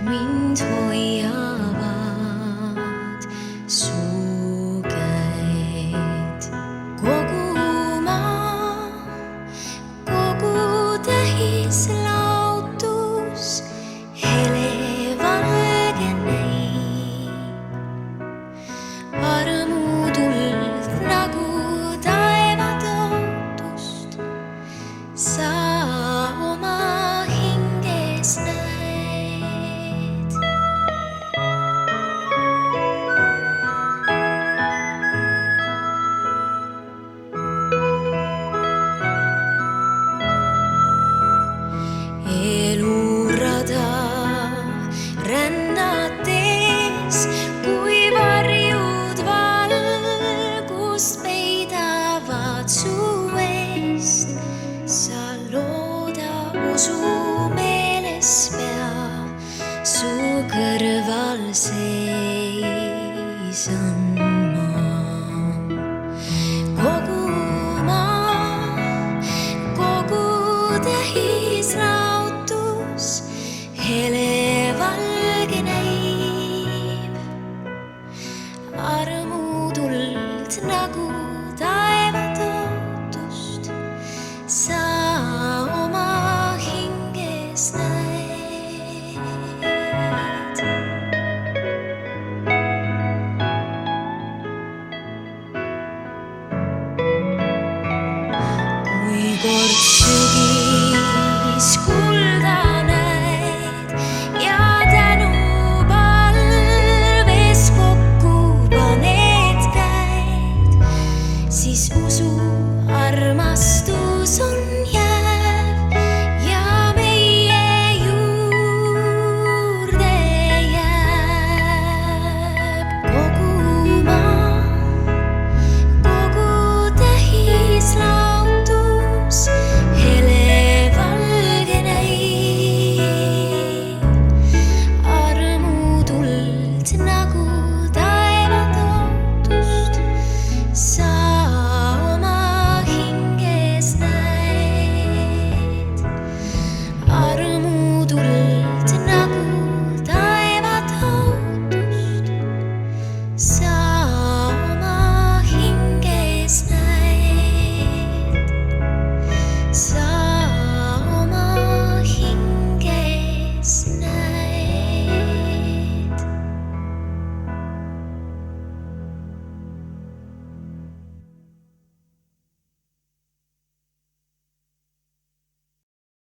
mind hoiavad su käed. Kogu maa, kogu tähislautus helevalge näib. Armutuld nagu taevatootust sa oma hinges näed. Elurada rännates, kui varjud valgust peidavad su eest, sa looda usu meeles pea, su kõrval seisan ma. Kogu maa, kogu tähislautus hele